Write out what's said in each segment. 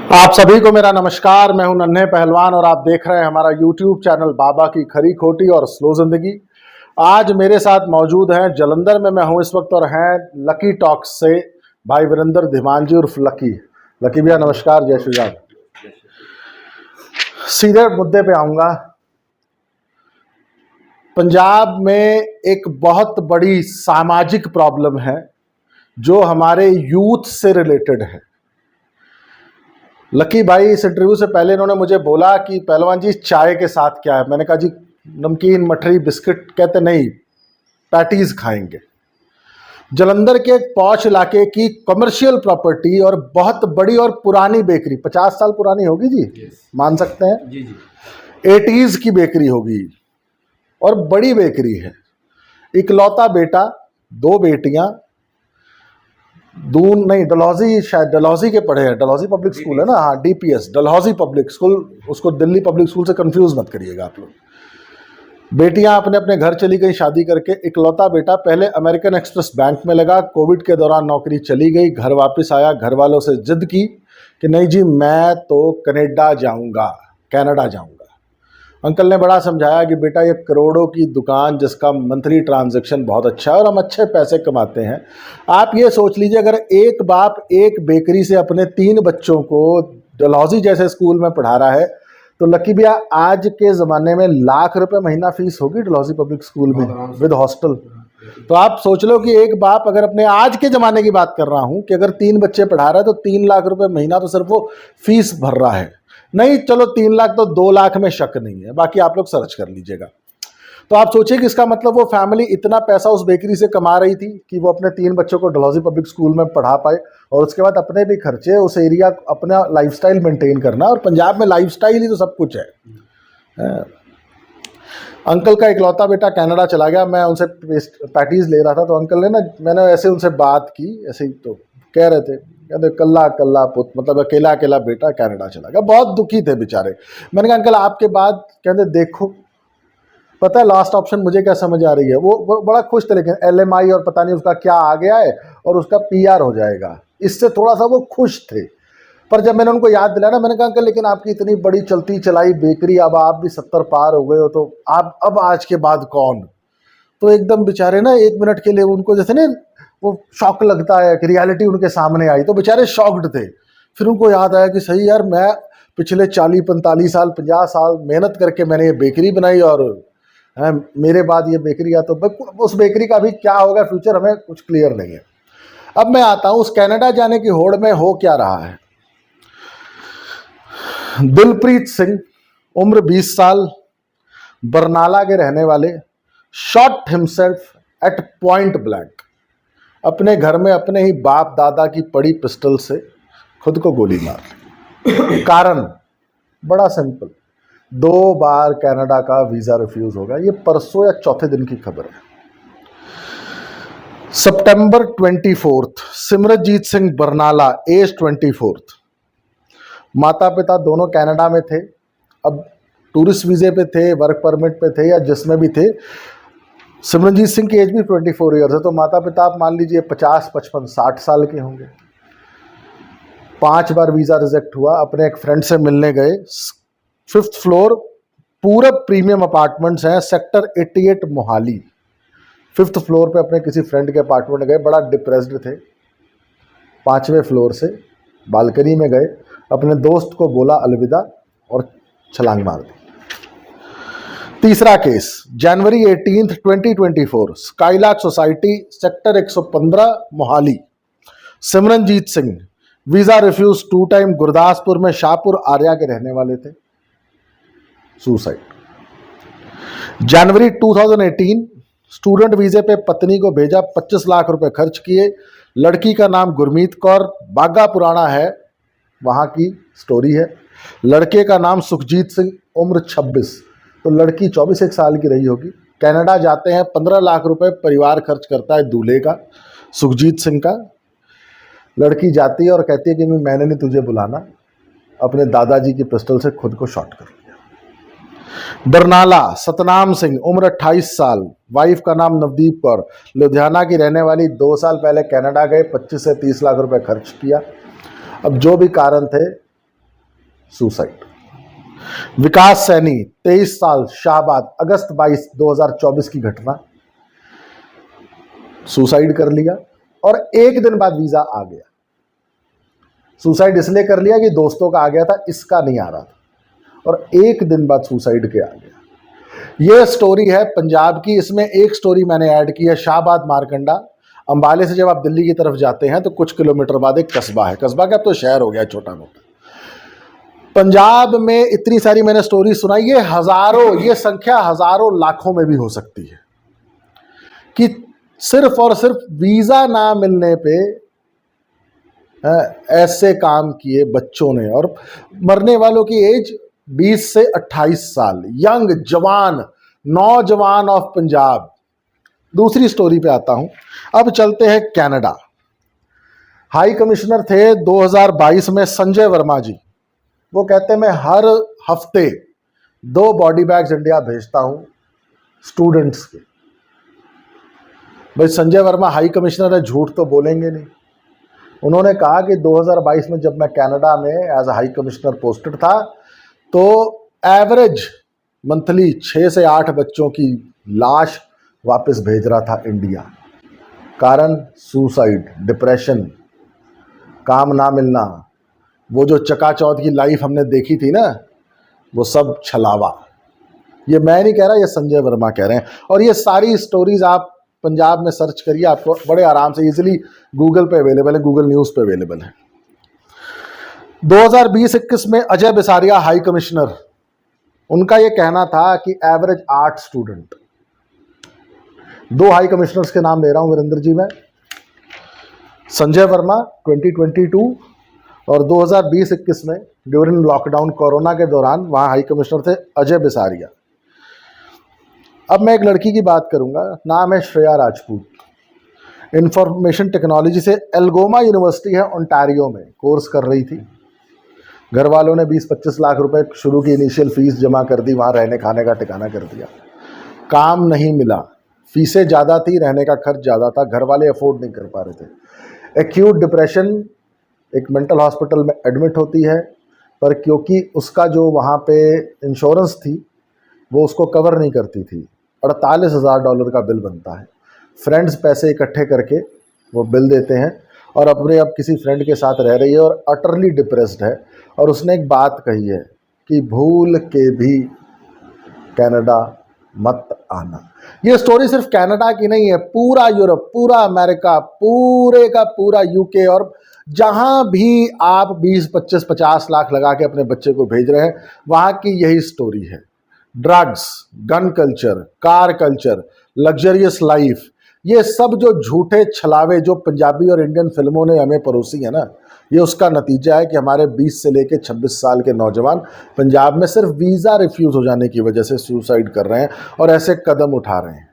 आप सभी को मेरा नमस्कार। मैं हूं नन्हे पहलवान और आप देख रहे हैं हमारा YouTube चैनल बाबा की खरी खोटी और स्लो जिंदगी। आज मेरे साथ मौजूद हैं, जलंधर में मैं हूं इस वक्त, और हैं लकी टॉक्स से भाई वीरेंद्र धीमानजी उर्फ लकी। लकी भैया नमस्कार, जय श्री राम। सीधे मुद्दे पे आऊंगा। पंजाब में एक बहुत बड़ी सामाजिक प्रॉब्लम है जो हमारे यूथ से रिलेटेड है। लकी भाई इस इंटरव्यू से पहले इन्होंने मुझे बोला कि पहलवान जी चाय के साथ क्या है। मैंने कहा जी नमकीन मठरी बिस्किट। कहते नहीं, पैटीज खाएंगे। जलंधर के एक पॉश इलाके की कमर्शियल प्रॉपर्टी और बहुत बड़ी और पुरानी बेकरी, 50 साल पुरानी होगी जी। मान सकते हैं जी। 80s की बेकरी होगी और बड़ी बेकरी है। इकलौता बेटा, 2 बेटियां, दून नहीं डलहौजी, शायद डलहौजी के पढ़े हैं। डलहौजी पब्लिक स्कूल है ना, हाँ डीपीएस डलहौजी पब्लिक स्कूल। उसको दिल्ली पब्लिक स्कूल से कंफ्यूज मत करिएगा आप लोग। बेटियां अपने अपने घर चली गई शादी करके। इकलौता बेटा पहले अमेरिकन एक्सप्रेस बैंक में लगा, कोविड के दौरान नौकरी चली गई, घर वापस आया, घर वालों से जिद की कि नहीं जी मैं तो कनाडा जाऊंगा, कनाडा जाऊंगा। अंकल ने बड़ा समझाया कि बेटा ये करोड़ों की दुकान जिसका मंथली ट्रांजैक्शन बहुत अच्छा है और हम अच्छे पैसे कमाते हैं। आप ये सोच लीजिए अगर एक बाप एक बेकरी से अपने 3 बच्चों को डलहौजी जैसे स्कूल में पढ़ा रहा है तो लकी भैया आज के ज़माने में लाख रुपए महीना फीस होगी डलहौजी पब्लिक स्कूल में विद हॉस्टल। तो आप सोच लो कि एक बाप, अगर अपने आज के ज़माने की बात कर रहा हूँ, कि अगर 3 बच्चे पढ़ा रहा है तो 3 लाख रुपए महीना तो सिर्फ वो फीस भर रहा है। नहीं चलो 3 लाख तो 2 लाख में शक नहीं है, बाकी आप लोग सर्च कर लीजिएगा। तो आप सोचिए कि इसका मतलब वो फैमिली इतना पैसा उस बेकरी से कमा रही थी कि वो अपने 3 बच्चों को डलहौजी पब्लिक स्कूल में पढ़ा पाए और उसके बाद अपने भी खर्चे, उस एरिया अपना लाइफस्टाइल मेंटेन करना। और पंजाब में लाइफस्टाइल ही तो सब कुछ है। अंकल का इकलौता बेटा कनाडा चला गया। मैं उनसे पैटीज ले रहा था तो अंकल ने ना, मैंने ऐसे उनसे बात की, ऐसे ही तो कह रहे थे, कहते कल्ला कल्ला पुत, मतलब अकेला अकेला बेटा कनाडा चला गया। बहुत दुखी थे बेचारे। मैंने कहा अंकल आपके बाद, कहते देखो पता है लास्ट ऑप्शन मुझे क्या समझ आ रही है। वो बड़ा खुश थे, लेकिन LMI और पता नहीं उसका क्या आ गया है और उसका PR हो जाएगा, इससे थोड़ा सा वो खुश थे। पर जब मैंने उनको याद दिलाया ना, मैंने कहा अंकल लेकिन आपकी इतनी बड़ी चलती चलाई बेकरी, अब आप भी 70 पार हो गए हो तो आप अब आज के बाद कौन। तो एकदम बेचारे ना 1 मिनट के लिए उनको जैसे ना वो शॉक लगता है कि रियलिटी उनके सामने आई, तो बेचारे शॉक्ड थे। फिर उनको याद आया कि सही यार, मैं पिछले 40-45 साल 50 साल मेहनत करके मैंने ये बेकरी बनाई और मेरे बाद ये बेकरी आ, तो उस बेकरी का भी क्या होगा फ्यूचर हमें कुछ क्लियर नहीं है। अब मैं आता हूँ उस कनाडा जाने की होड़ में हो क्या रहा है। दिलप्रीत सिंह, उम्र 20 साल, बरनाला के रहने वाले, shot himself at point blank. अपने घर में अपने ही बाप दादा की पड़ी पिस्टल से खुद को गोली मार ली। कारण बड़ा सिंपल, 2 बार कनाडा का वीजा रिफ्यूज होगा। ये परसों या चौथे दिन की खबर है। सितंबर 24, सिमरनजीत सिंह बरनाला, एज 24। माता पिता दोनों कनाडा में थे। अब टूरिस्ट वीजे पे थे, वर्क परमिट पे थे या जिसमें भी थे। सिमरनजीत सिंह की एज भी 24 ईयर्स है, तो माता पिता आप मान लीजिए 50, 55, 60 साल के होंगे। 5 बार वीज़ा रिजेक्ट हुआ। अपने एक फ्रेंड से मिलने गए, 5th फ्लोर, पूरे प्रीमियम अपार्टमेंट्स हैं, सेक्टर 88 मोहाली। 5th फ्लोर पे अपने किसी फ्रेंड के अपार्टमेंट गए, बड़ा डिप्रेस्ड थे। 5वें फ्लोर से बालकनी में गए, अपने दोस्त को बोला अलविदा और छलांग मार दी। तीसरा केस, जनवरी 18, 2024, skylark society, sector 115 Mohali. Simranjit Singh, visa refuse 2 time, Gurdaspur में शाहपुर आर्या के रहने वाले थे, सुसाइड। जनवरी 2018, स्टूडेंट वीजे पे पत्नी को भेजा, 25 लाख रुपए खर्च किए। लड़की का नाम गुरमीत कौर, बागा पुराना है, वहां की स्टोरी है। लड़के का नाम सुखजीत सिंह, उम्र 26, तो लड़की 24 साल की रही होगी। कनाडा जाते हैं, 15 लाख रुपए परिवार खर्च करता है दूल्हे का, सुखजीत सिंह का। लड़की जाती है और कहती है कि मैंने नहीं तुझे बुलाना, अपने दादाजी की पिस्टल से खुद को शॉट कर लिया। बरनाला, सतनाम सिंह, उम्र 28 साल, वाइफ का नाम नवदीप कौर, लुधियाना की रहने वाली, 2 साल पहले कनाडा गए, 25 से 30 लाख रुपए खर्च किया। अब जो भी कारण थे, सुसाइड। विकास सैनी 23 साल, शाहबाद, अगस्त 22 2024 की घटना, सुसाइड कर लिया और एक दिन बाद वीजा आ गया। सुसाइड इसलिए कर लिया कि दोस्तों का आ गया था, इसका नहीं आ रहा था, और एक दिन बाद सुसाइड के आ गया। यह स्टोरी है पंजाब की। इसमें एक स्टोरी मैंने ऐड की है, शाहबाद मारकंडा। अंबाले से जब आप दिल्ली की तरफ जाते हैं तो कुछ किलोमीटर बाद एक कस्बा है, कस्बा क्या, अब तो शहर हो गया छोटा मोटा। पंजाब में इतनी सारी मैंने स्टोरी सुनाई, ये हजारों, ये संख्या हजारों लाखों में भी हो सकती है कि सिर्फ और सिर्फ वीजा ना मिलने पे ऐसे काम किए बच्चों ने। और मरने वालों की एज 20 से 28 साल, यंग जवान, नौजवान ऑफ पंजाब। दूसरी स्टोरी पे आता हूं। अब चलते हैं कनाडा। हाई कमिश्नर थे 2022 में संजय वर्मा जी। वो कहते हैं मैं हर हफ्ते 2 बॉडी बैग्स इंडिया भेजता हूं स्टूडेंट्स के। भाई संजय वर्मा हाई कमिश्नर है, झूठ तो बोलेंगे नहीं। उन्होंने कहा कि 2022 में जब मैं कनाडा में as a high commissioner posted था तो एवरेज मंथली 6 से 8 बच्चों की लाश वापस भेज रहा था इंडिया। कारण सुसाइड, डिप्रेशन, काम ना मिलना, वो जो चकाचौंध की लाइफ हमने देखी थी ना, वो सब छलावा। ये मैं नहीं कह रहा, ये संजय वर्मा कह रहे हैं। और ये सारी स्टोरीज आप पंजाब में सर्च करिए, आपको बड़े आराम से इजीली गूगल पे अवेलेबल है, गूगल न्यूज़ पे अवेलेबल है। 2020-21 में अजय बिसारिया हाई कमिश्नर, उनका ये कहना था कि एवरेज 8 स्टूडेंट। 2 हाई कमिश्नर्स के नाम ले रहा हूं वीरेंद्र जी मैं, संजय वर्मा 2022 और 2020-21 में ड्यूरिंग लॉकडाउन कोरोना के दौरान वहाँ हाई कमिश्नर थे अजय बिसारिया। अब मैं एक लड़की की बात करूँगा, नाम है श्रेया राजपूत। इंफॉर्मेशन टेक्नोलॉजी से एल्गोमा यूनिवर्सिटी है ओंटारियो में, कोर्स कर रही थी। घर वालों ने 20-25 लाख रुपए शुरू की इनिशियल फीस जमा कर दी, वहाँ रहने खाने का ठिकाना कर दिया। काम नहीं मिला, फीसें ज़्यादा थी, रहने का खर्च ज़्यादा था, घर वाले अफोर्ड नहीं कर पा रहे थे। एक्यूट डिप्रेशन, एक मेंटल हॉस्पिटल में एडमिट होती है, पर क्योंकि उसका जो वहाँ पे इंश्योरेंस थी वो उसको कवर नहीं करती थी, $48,000 का बिल बनता है। फ्रेंड्स पैसे इकट्ठे करके वो बिल देते हैं और अपने अब किसी फ्रेंड के साथ रह रही है और अटरली डिप्रेस्ड है। और उसने एक बात कही है कि भूल के भी कनाडा मत आना। ये स्टोरी सिर्फ कनाडा की नहीं है, पूरा यूरोप, पूरा अमेरिका, पूरे का पूरा यूके, और जहां भी आप 20, 25, 50 लाख लगा के अपने बच्चे को भेज रहे हैं, वहां की यही स्टोरी है। Drugs, gun culture, car culture, luxurious life, ये सब जो झूठे छलावे जो पंजाबी और इंडियन फिल्मों ने हमें परोसी है ना, ये उसका नतीजा है कि हमारे 20 से लेकर 26 साल के नौजवान पंजाब में सिर्फ वीज़ा रिफ्यूज़ हो जाने की वजह से सुसाइड कर रहे हैं और ऐसे कदम उठा रहे हैं।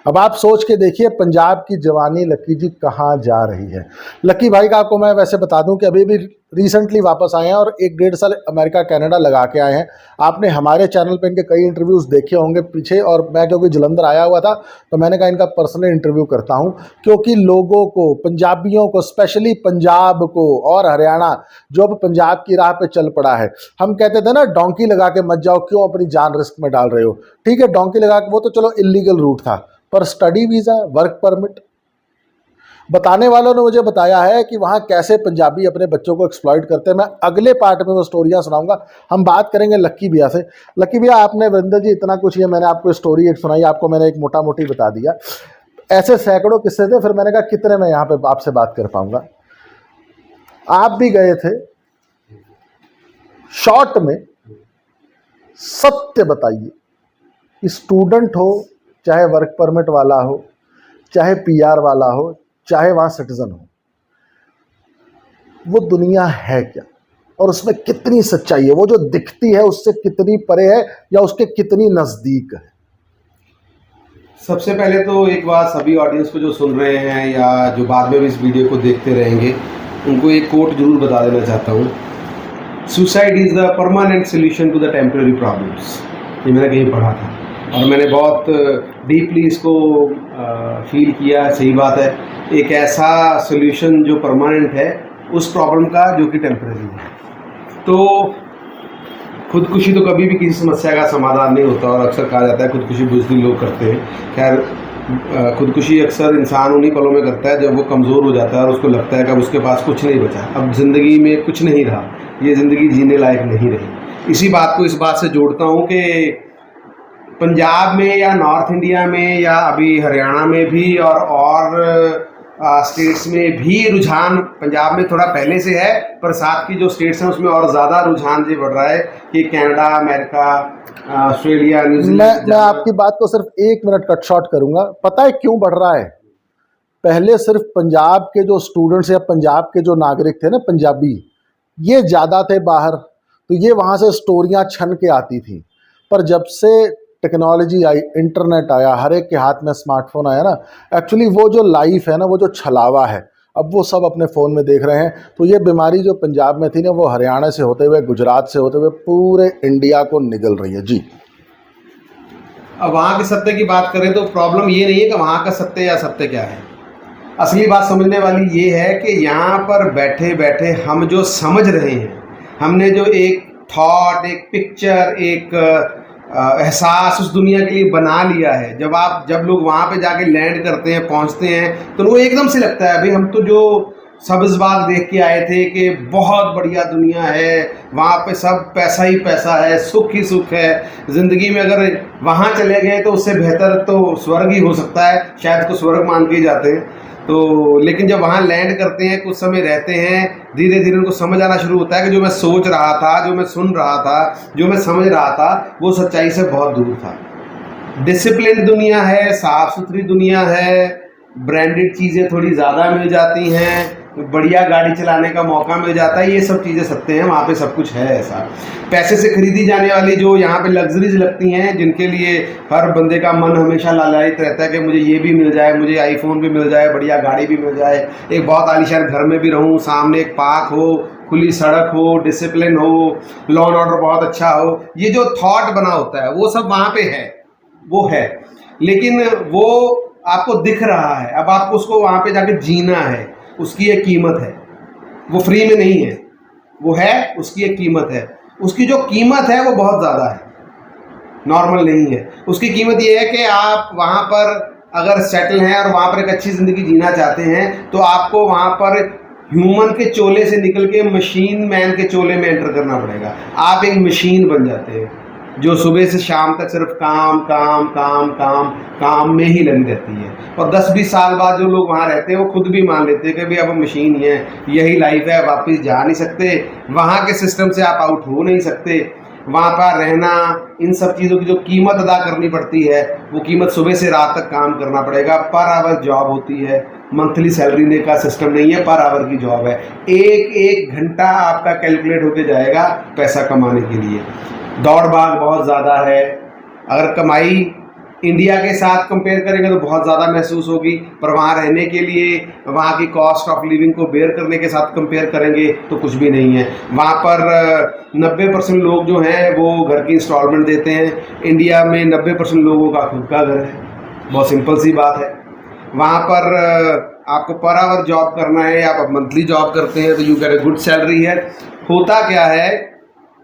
अब आप सोच के देखिए पंजाब की जवानी लकी जी कहाँ जा रही है। लकी भाई का आपको मैं वैसे बता दूं कि अभी भी रिसेंटली वापस आए हैं और 1-1.5 साल अमेरिका कनाडा लगा के आए हैं। आपने हमारे चैनल पे इनके कई इंटरव्यूज़ देखे होंगे पीछे, और मैं क्योंकि जलंधर आया हुआ था तो मैंने कहा इनका पर्सनल इंटरव्यू करता हूँ, क्योंकि लोगों को, पंजाबियों को, स्पेशली पंजाब को और हरियाणा जो अब पंजाब की राह पर चल पड़ा है। हम कहते थे ना डोंकी लगा के मत जाओ, क्यों अपनी जान रिस्क में डाल रहे हो। ठीक है, डोंकी लगा के वो तो चलो इलीगल रूट था, पर स्टडी वीज़ा, वर्क परमिट, बताने वालों ने मुझे बताया है कि वहाँ कैसे पंजाबी अपने बच्चों को एक्सप्लॉइट करते हैं। मैं अगले पार्ट में वो स्टोरियाँ सुनाऊंगा। हम बात करेंगे लक्की भैया से। लक्की भैया, आपने वीरेंद्र जी इतना कुछ, ये मैंने आपको स्टोरी एक सुनाई, आपको मैंने एक मोटा मोटी बता दिया, ऐसे सैकड़ों किस्से थे। फिर मैंने कहा कितने मैं यहाँ पे आपसे बात कर पाऊंगा। आप भी गए थे, शॉर्ट में सत्य बताइए कि स्टूडेंट हो, चाहे वर्क परमिट वाला हो, चाहे पीआर वाला हो, चाहे वहाँ सिटीजन हो, वो दुनिया है क्या और उसमें कितनी सच्चाई है? वो जो दिखती है उससे कितनी परे है या उसके कितनी नज़दीक है? सबसे पहले तो एक बात सभी ऑडियंस को जो सुन रहे हैं या जो बाद में भी इस वीडियो को देखते रहेंगे, उनको एक कोट जरूर बता देना चाहता हूँ। Suicide is the permanent solution to the temporary problems. ये मैंने कहीं पढ़ा था और मैंने बहुत डीपली इसको फील किया। सही बात है, एक ऐसा सोल्यूशन जो परमानेंट है उस प्रॉब्लम का जो कि टेम्परेरी है। तो खुदकुशी तो कभी भी किसी समस्या का समाधान नहीं होता, और अक्सर कहा जाता है खुदकुशी बुज़दिल लोग करते हैं। खैर खुदकुशी अक्सर इंसान उन्हीं पलों में करता है जब वो कमज़ोर हो जाता है और उसको लगता है कि अब उसके पास कुछ नहीं बचा, अब ज़िंदगी में कुछ नहीं रहा, ये ज़िंदगी जीने लायक नहीं रही। इसी बात को इस बात से जोड़ता हूँ कि पंजाब में या नॉर्थ इंडिया में या अभी हरियाणा में भी और स्टेट्स में भी रुझान, पंजाब में थोड़ा पहले से है पर साथ की जो स्टेट्स हैं उसमें और ज़्यादा रुझान ये बढ़ रहा है कि कनाडा, अमेरिका, ऑस्ट्रेलिया, मैं न्यूजीलैंड। आपकी बात को सिर्फ 1 मिनट कट शॉर्ट करूंगा। पता है क्यों बढ़ रहा है? पहले सिर्फ पंजाब के जो स्टूडेंट्स या पंजाब के जो नागरिक थे ना, पंजाबी, ये ज़्यादा थे बाहर, तो ये वहाँ से स्टोरियाँ छन के आती थी। पर जब से टेक्नोलॉजी आई, इंटरनेट आया, हर एक के हाथ में स्मार्टफोन आया ना, एक्चुअली वो जो लाइफ है ना, वो जो छलावा है, अब वो सब अपने फ़ोन में देख रहे हैं। तो ये बीमारी जो पंजाब में थी ना, वो हरियाणा से होते हुए, गुजरात से होते हुए पूरे इंडिया को निगल रही है जी। अब वहाँ के सत्य की बात करें तो प्रॉब्लम ये नहीं है कि वहाँ का सत्य या सत्य क्या है। असली बात समझने वाली ये है कि यहाँ पर बैठे बैठे हम जो समझ रहे हैं, हमने जो एक थॉट, एक पिक्चर, एक एहसास उस दुनिया के लिए बना लिया है। जब लोग वहाँ पे जाके लैंड करते हैं, पहुँचते हैं, तो वो एकदम से लगता है अभी हम तो जो सब्ज़ बाग देख के आए थे कि बहुत बढ़िया दुनिया है, वहाँ पे सब पैसा ही पैसा है, सुख ही सुख है। ज़िंदगी में अगर वहाँ चले गए तो उससे बेहतर तो स्वर्ग ही हो सकता है, शायद उसको स्वर्ग मान के ही जाते हैं। तो लेकिन जब वहाँ लैंड करते हैं, कुछ समय रहते हैं, धीरे धीरे उनको समझ आना शुरू होता है कि जो मैं सोच रहा था, जो मैं सुन रहा था, जो मैं समझ रहा था, वो सच्चाई से बहुत दूर था। डिसिप्लिन दुनिया है, साफ़ सुथरी दुनिया है, ब्रांडेड चीज़ें थोड़ी ज़्यादा मिल जाती हैं, बढ़िया गाड़ी चलाने का मौका मिल जाता है, ये सब चीज़ें सत्य हैं। वहाँ पे सब कुछ है ऐसा। पैसे से खरीदी जाने वाली जो यहाँ पे लग्जरीज लगती हैं, जिनके लिए हर बंदे का मन हमेशा लालायित रहता है कि मुझे ये भी मिल जाए, मुझे आईफोन भी मिल जाए, बढ़िया गाड़ी भी मिल जाए, एक बहुत आलीशान घर में भी रहूँ, सामने एक पार्क हो, खुली सड़क हो, डिसिप्लिन हो, लॉ एंड ऑर्डर बहुत अच्छा हो, ये जो थॉट बना होता है वो सब वहाँ पे है, वो है। लेकिन वो आपको दिख रहा है, अब आपको उसको वहाँ पे जाके जीना है, उसकी एक कीमत है, वो फ्री में नहीं है, वो है, उसकी एक कीमत है। उसकी जो कीमत है वो बहुत ज़्यादा है, नॉर्मल नहीं है। उसकी कीमत ये है कि आप वहाँ पर अगर सेटल हैं और वहाँ पर एक अच्छी ज़िंदगी जीना चाहते हैं तो आपको वहाँ पर ह्यूमन के चोले से निकल के मशीन मैन के चोले में एंटर करना पड़ेगा। आप एक मशीन बन जाते हैं जो सुबह से शाम तक सिर्फ काम काम काम काम काम में ही लगी रहती है। और 10-20 साल बाद जो लोग वहाँ रहते हैं वो खुद भी मान लेते हैं कि भाई अब मशीन ही है, यही लाइफ है, वापस जा नहीं सकते, वहाँ के सिस्टम से आप आउट हो नहीं सकते। वहाँ पर रहना, इन सब चीज़ों की जो कीमत अदा करनी पड़ती है, वो कीमत सुबह से रात तक काम करना पड़ेगा। पर आवर जॉब होती है, मंथली सैलरी देने का सिस्टम नहीं है, पर आवर की जॉब है। एक एक घंटा आपका कैलकुलेट होके जाएगा पैसा कमाने के लिए। दौड़ भाग बहुत ज़्यादा है। अगर कमाई इंडिया के साथ कंपेयर करेंगे तो बहुत ज़्यादा महसूस होगी, पर वहाँ रहने के लिए, वहाँ की कॉस्ट ऑफ लिविंग को बेयर करने के साथ कंपेयर करेंगे तो कुछ भी नहीं है। वहाँ पर 90% लोग जो हैं वो घर की इंस्टॉलमेंट देते हैं। इंडिया में 90% लोगों का खुद का घर है। बहुत सिंपल सी बात है। वहाँ पर आपको पर आवर जॉब करना है, आप मंथली जॉब करते हैं तो you get a good salary है। होता क्या है,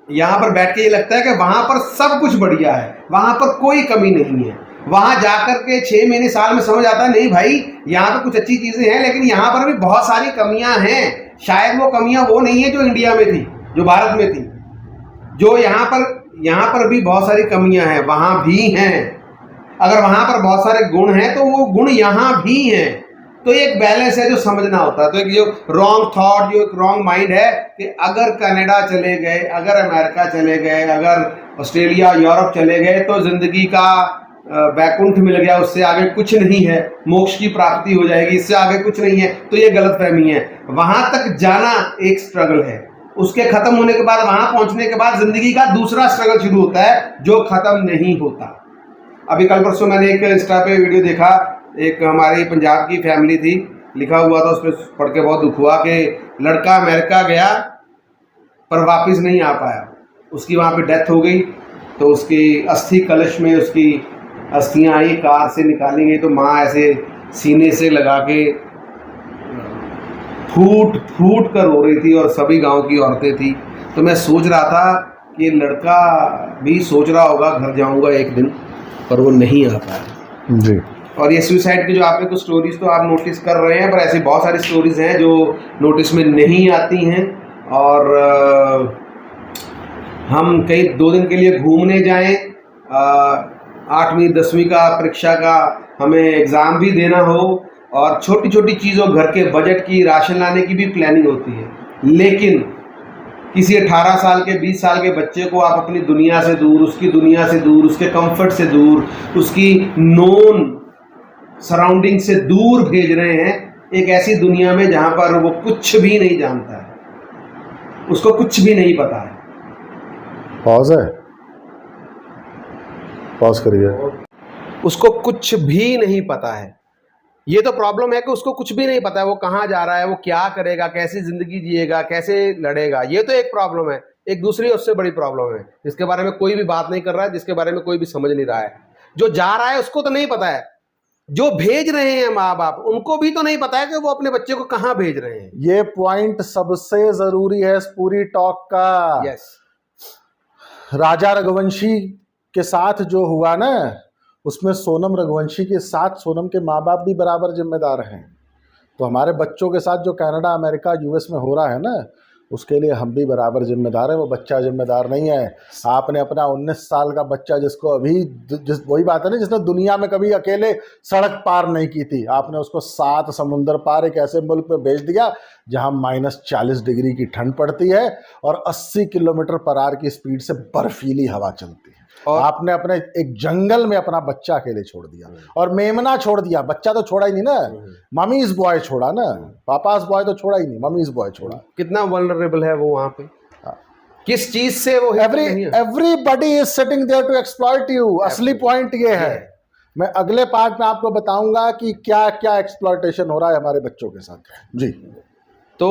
यहाँ पर बैठ के ये लगता है कि वहाँ पर सब कुछ बढ़िया है, वहाँ पर कोई कमी नहीं है। वहाँ जाकर के 6 महीने साल में समझ आता है नहीं भाई, यहाँ पर कुछ अच्छी चीज़ें हैं लेकिन यहाँ पर भी बहुत सारी कमियाँ हैं। शायद वो कमियाँ वो नहीं है जो इंडिया में थी, जो भारत में थी, जो यहाँ पर भी बहुत सारी कमियाँ हैं, वहाँ भी हैं। अगर वहाँ पर बहुत सारे गुण हैं तो वो गुण यहाँ भी हैं। तो एक बैलेंस है जो समझना होता है। तो एक जो रॉन्ग थॉट, जो एक रॉन्ग माइंड है कि अगर कनाडा चले गए, अगर अमेरिका चले गए, अगर ऑस्ट्रेलिया, यूरोप चले गए तो ज़िंदगी का वैकुंठ मिल गया, उससे आगे कुछ नहीं है, मोक्ष की प्राप्ति हो जाएगी, इससे आगे कुछ नहीं है, तो ये गलतफहमी है। वहाँ तक जाना एक स्ट्रगल है, उसके ख़त्म होने के बाद, वहाँ पहुँचने के बाद ज़िंदगी का दूसरा स्ट्रगल शुरू होता है जो ख़त्म नहीं होता। अभी कल परसों मैंने एक इंस्टा पे वीडियो देखा, एक हमारी पंजाब की फैमिली थी, लिखा हुआ था, उस पर पढ़ के बहुत दुख हुआ कि लड़का अमेरिका गया पर वापस नहीं आ पाया, उसकी वहाँ पे डेथ हो गई। तो उसकी अस्थि कलश में उसकी अस्थियाँ आई, कार से निकाली गई, तो माँ ऐसे सीने से लगा के फूट फूट कर रो रही थी और सभी गांव की औरतें थी। तो मैं सोच रहा था कि लड़का भी सोच रहा होगा घर जाऊंगा एक दिन, पर वो नहीं आ पाया जी। और ये सुसाइड की जो आपने कुछ स्टोरीज तो आप नोटिस कर रहे हैं, पर ऐसी बहुत सारी स्टोरीज हैं जो नोटिस में नहीं आती हैं। और हम कहीं 2 दिन के लिए घूमने जाएं, 8वीं 10वीं का परीक्षा का हमें एग्ज़ाम भी देना हो और छोटी छोटी चीज़ों, घर के बजट की, राशन लाने की भी प्लानिंग होती है, लेकिन किसी 18 साल के 20 साल के बच्चे को आप अपनी दुनिया से दूर, उसकी दुनिया से दूर, उसके कंफर्ट से दूर, उसकी नोन सराउंडिंग से दूर भेज रहे हैं, एक ऐसी दुनिया में जहाँ पर वो कुछ भी नहीं जानता है, उसको कुछ भी नहीं पता है। पॉज है, पॉज करिए। उसको कुछ भी नहीं पता है। ये तो प्रॉब्लम है कि उसको कुछ भी नहीं पता है, वो कहाँ जा रहा है, वो क्या करेगा, कैसी जिंदगी जिएगा, कैसे लड़ेगा। ये तो एक प्रॉब्लम है। एक दूसरी उससे बड़ी प्रॉब्लम है जिसके बारे में कोई भी बात नहीं कर रहा है, जिसके बारे में कोई भी समझ नहीं रहा है। जो जा रहा है उसको तो नहीं पता है, जो भेज रहे हैं माँ बाप उनको भी तो नहीं पता है कि वो अपने बच्चे को कहाँ भेज रहे हैं। ये पॉइंट सबसे जरूरी है इस पूरी टॉक का। यस। राजा रघुवंशी के साथ जो हुआ ना, उसमें सोनम रघुवंशी के साथ सोनम के माँ बाप भी बराबर जिम्मेदार हैं। तो हमारे बच्चों के साथ जो कनाडा, अमेरिका, यूएस में हो रहा है ना, उसके लिए हम भी बराबर जिम्मेदार हैं। वो बच्चा जिम्मेदार नहीं है। आपने अपना 19 साल का बच्चा, जिसको अभी वही बात है ना, जिसने दुनिया में कभी अकेले सड़क पार नहीं की थी, आपने उसको 7 समुंदर पार एक ऐसे मुल्क में भेज दिया जहां -40 डिग्री की ठंड पड़ती है और 80 किलोमीटर पर आवर की स्पीड से बर्फीली हवा चलती है। और आपने अपने एक जंगल में अपना बच्चा अकेले छोड़ दिया और मेमना छोड़ दिया। बच्चा तो छोड़ा ही नहीं ना, मम्मीज बॉय छोड़ा ना, पापास बॉय तो छोड़ा ही नहीं, मम्मीज बॉय छोड़ा। कितना वल्नरेबल है वो वहां पे, किस चीज से वो everybody is sitting there to exploit you. असली पॉइंट ये है। मैं अगले पार्ट में आपको बताऊंगा कि क्या क्या एक्सप्लॉइटेशन हो रहा है हमारे बच्चों के साथ। जी। तो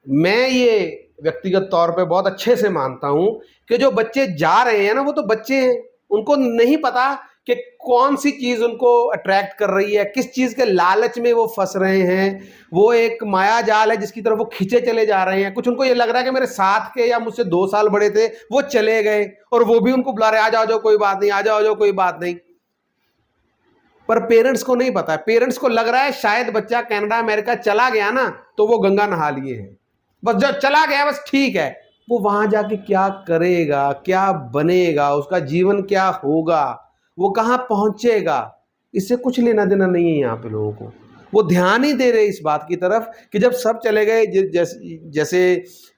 मैं ये व्यक्तिगत तौर पे बहुत अच्छे से मानता हूं कि जो बच्चे जा रहे हैं ना, वो तो बच्चे हैं, उनको नहीं पता कि कौन सी चीज उनको अट्रैक्ट कर रही है, किस चीज के लालच में वो फंस रहे हैं। वो एक माया जाल है जिसकी तरफ वो खींचे चले जा रहे हैं। कुछ उनको ये लग रहा है कि मेरे साथ के या मुझसे 2 साल बड़े थे, वो चले गए और वो भी उनको बुला रहे, आ जाओ कोई बात नहीं, आ जाओ कोई बात नहीं। पर पेरेंट्स को नहीं पता है। पेरेंट्स को लग रहा है शायद बच्चा कनाडा अमेरिका चला गया ना तो वो गंगा नहा लिए है, बस जो चला गया बस ठीक है। वो वहां जाके क्या करेगा, क्या बनेगा, उसका जीवन क्या होगा, वो कहाँ पहुंचेगा, इससे कुछ लेना देना नहीं है यहाँ पे लोगों को। वो ध्यान ही दे रहे इस बात की तरफ कि जब सब चले गए, जैसे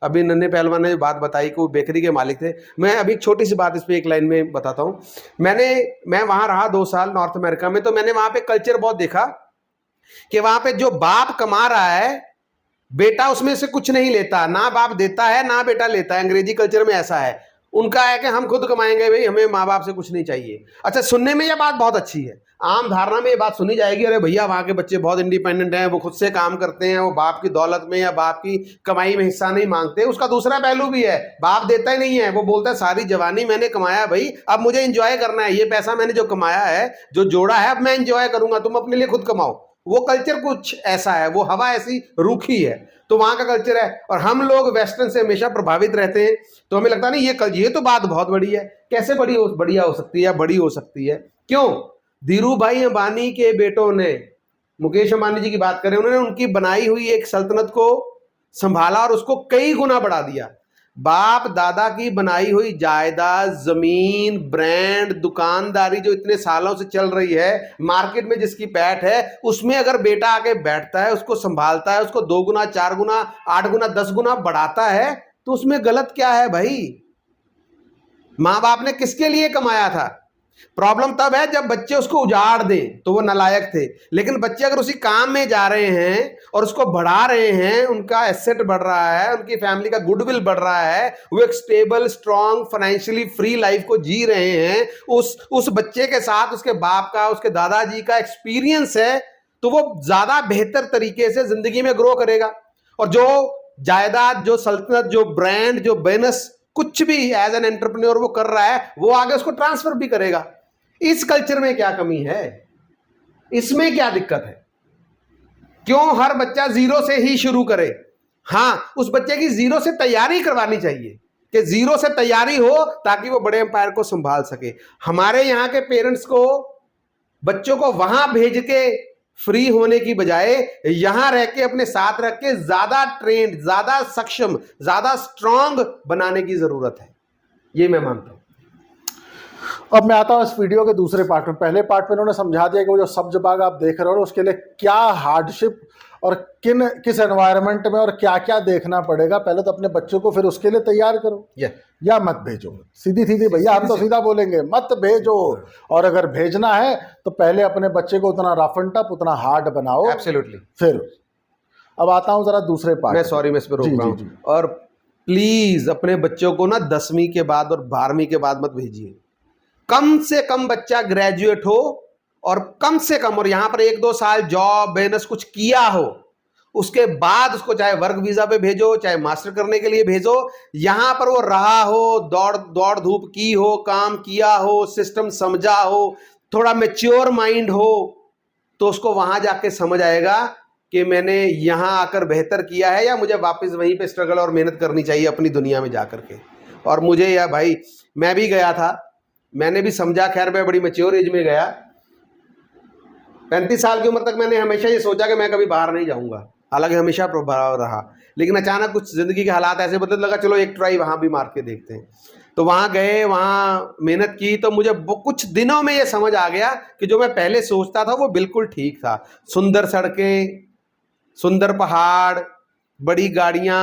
अभी नन्हे पहलवान ने बात बताई कि वो बेकरी के मालिक थे। मैं अभी एक छोटी सी बात इस पर एक लाइन में बताता हूँ। मैं वहाँ रहा 2 साल नॉर्थ अमेरिका में, तो मैंने वहाँ पे कल्चर बहुत देखा कि वहाँ पे जो बाप कमा रहा है, बेटा उसमें से कुछ नहीं लेता, ना बाप देता है ना बेटा लेता है। अंग्रेजी कल्चर में ऐसा है। उनका है कि हम खुद कमाएंगे भाई, हमें माँ बाप से कुछ नहीं चाहिए। अच्छा, सुनने में यह बात बहुत अच्छी है, आम धारणा में ये बात सुनी जाएगी, अरे भैया वहाँ के बच्चे बहुत इंडिपेंडेंट हैं, वो खुद से काम करते हैं, वो बाप की दौलत में या बाप की कमाई में हिस्सा नहीं मांगते। उसका दूसरा पहलू भी है, बाप देता ही नहीं है, वो बोलता है सारी जवानी मैंने कमाया भाई, अब मुझे एंजॉय करना है, ये पैसा मैंने जो कमाया है, जो जोड़ा है, अब मैं एंजॉय करूंगा, तुम अपने लिए खुद कमाओ। वो कल्चर कुछ ऐसा है, वो हवा ऐसी रूखी है, तो वहां का कल्चर है। और हम लोग वेस्टर्न से हमेशा प्रभावित रहते हैं, तो हमें लगता नहीं ये तो बात बहुत बड़ी है। कैसे बढ़िया हो सकती है, बड़ी हो सकती है? क्यों? धीरू भाई अंबानी के बेटों ने, मुकेश अंबानी जी की बात करें, उन्होंने उनकी बनाई हुई एक सल्तनत को संभाला और उसको कई गुना बढ़ा दिया। बाप दादा की बनाई हुई जायदाद, जमीन, ब्रांड, दुकानदारी जो इतने सालों से चल रही है, मार्केट में जिसकी पैठ है, उसमें अगर बेटा आके बैठता है, उसको संभालता है, उसको 2 गुना, 4 गुना, 8 गुना, 10 गुना बढ़ाता है, तो उसमें गलत क्या है भाई? माँ बाप ने किसके लिए कमाया था? प्रॉब्लम तब है जब बच्चे उसको उजाड़ दें, तो वो नालायक थे। लेकिन बच्चे अगर उसी काम में जा रहे हैं और उसको बढ़ा रहे हैं, उनका एसेट बढ़ रहा है, उनकी फैमिली का गुडविल बढ़ रहा है, वो एक stable, strong, financially free life को जी रहे हैं, उस बच्चे के साथ उसके बाप का, उसके दादाजी का एक्सपीरियंस है, तो वो ज्यादा बेहतर तरीके से जिंदगी में ग्रो करेगा। और जो जायदाद, जो सल्तनत, जो ब्रांड, जो बिजनेस, कुछ भी एज एन एंटरप्रेन्योर वो कर रहा है, वो आगे उसको ट्रांसफर भी करेगा। इस कल्चर में क्या कमी है? इसमें क्या दिक्कत है? क्यों हर बच्चा 0 से ही शुरू करे? हाँ, उस बच्चे की जीरो से तैयारी करवानी चाहिए कि जीरो से तैयारी हो ताकि वो बड़े एम्पायर को संभाल सके। हमारे यहाँ के पेरेंट्स को बच्चों को वहां भेज के फ्री होने की बजाय यहां रह के अपने साथ रख के ज्यादा ट्रेंड, ज्यादा सक्षम, ज्यादा स्ट्रांग बनाने की जरूरत है, ये मैं मानता हूं। अब मैं आता हूं इस वीडियो के दूसरे पार्ट में। पहले पार्ट में उन्होंने समझा दिया कि वो जो सब्ज बाग आप देख रहे हो उसके लिए क्या हार्डशिप और किस एनवायरनमेंट में और क्या क्या देखना पड़ेगा। पहले तो अपने बच्चों को फिर उसके लिए तैयार करो या मत भेजो। सीधी सीधी भैया, हम तो सीधा बोलेंगे, मत भेजो। और अगर भेजना है तो पहले अपने बच्चे को उतना रफ एंड टफ, उतना हार्ड बनाओ। एब्सोल्युटली। फिर अब आता हूं जरा दूसरे पार्ट। मैं सॉरी, मैं इस पे रोक रहा हूं। और प्लीज अपने बच्चों को ना 10वीं के बाद और 12वीं के बाद मत भेजिए। कम से कम बच्चा ग्रेजुएट हो और कम से कम, और यहां पर 1-2 साल जॉब बिजनेस कुछ किया हो, उसके बाद उसको चाहे वर्क वीजा पे भेजो, चाहे मास्टर करने के लिए भेजो। यहां पर वो रहा हो, दौड़ धूप की हो, काम किया हो, सिस्टम समझा हो, थोड़ा मैच्योर माइंड हो, तो उसको वहां जाके समझ आएगा कि मैंने यहां आकर बेहतर किया है या मुझे वापस वहीं पे स्ट्रगल और मेहनत करनी चाहिए अपनी दुनिया में जाकर के। और मुझे या भाई, मैं भी गया था, मैंने भी समझा। खैर मैं बड़ी मैच्योर एज में गया, 35 साल की उम्र तक मैंने हमेशा ये सोचा कि मैं कभी बाहर नहीं जाऊंगा, हालांकि हमेशा प्रभाव रहा। लेकिन अचानक कुछ जिंदगी के हालात ऐसे बदलने लगा, चलो एक ट्राई वहां भी मार के देखते हैं। तो वहां गए, वहां मेहनत की, तो मुझे कुछ दिनों में ये समझ आ गया कि जो मैं पहले सोचता था वो बिल्कुल ठीक था। सुंदर सड़कें, सुंदर पहाड़, बड़ी गाड़ियां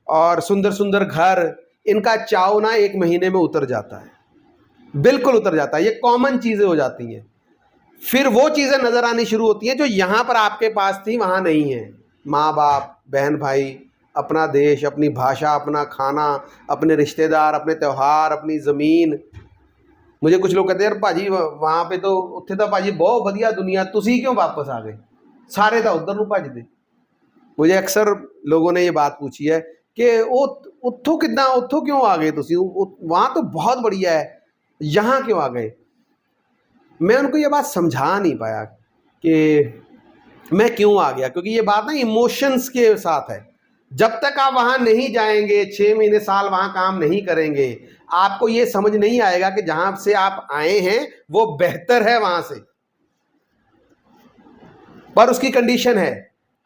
और सुंदर सुंदर घर, इनका चाव ना 1 महीने में उतर जाता है, बिल्कुल उतर जाता है। ये कॉमन चीजें हो जाती हैं। फिर वो चीजें नजर आनी शुरू होती हैं जो यहां पर आपके पास थी वहां नहीं है। माँ बाप, बहन भाई, अपना देश, अपनी भाषा, अपना खाना, अपने रिश्तेदार, अपने त्यौहार, अपनी ज़मीन। मुझे कुछ लोग कहते हैं यार भाजी वहाँ पे तो उत्थे तो भाजी बहुत बढ़िया दुनिया, तुसी क्यों वापस आ गए, सारे तो उधर नूं भजदे। मुझे अक्सर लोगों ने ये बात पूछी है कि उत्थों कितना, उत्थों क्यों आ गए तुसी, वहाँ तो बहुत बढ़िया है, यहाँ क्यों आ गए। मैं उनको ये बात समझा नहीं पाया कि मैं क्यों आ गया, क्योंकि ये बात ना इमोशंस के साथ है। जब तक आप वहां नहीं जाएंगे, 6 महीने साल वहां काम नहीं करेंगे, आपको ये समझ नहीं आएगा कि जहां से आप आए हैं वो बेहतर है वहां से। पर उसकी कंडीशन है,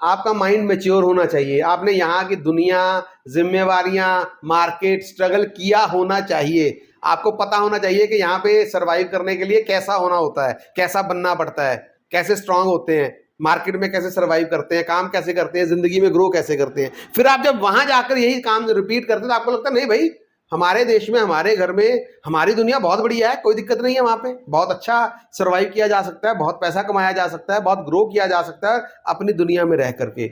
आपका माइंड मैच्योर होना चाहिए। आपने यहाँ की दुनिया, जिम्मेवारियां, मार्केट, स्ट्रगल किया होना चाहिए। आपको पता होना चाहिए कि यहाँ पे सरवाइव करने के लिए कैसा होना होता है, कैसा बनना पड़ता है, कैसे स्ट्रांग होते हैं, मार्केट में कैसे सरवाइव करते हैं, काम कैसे करते हैं, जिंदगी में ग्रो कैसे करते हैं। फिर आप जब वहां जाकर यही काम रिपीट करते हैं तो आपको लगता है नहीं भाई, हमारे देश में, हमारे घर में, हमारी दुनिया बहुत बढ़िया है, कोई दिक्कत नहीं है, वहां पे बहुत अच्छा सरवाइव किया जा सकता है, बहुत पैसा कमाया जा सकता है, बहुत ग्रो किया जा सकता है अपनी दुनिया में रह करके।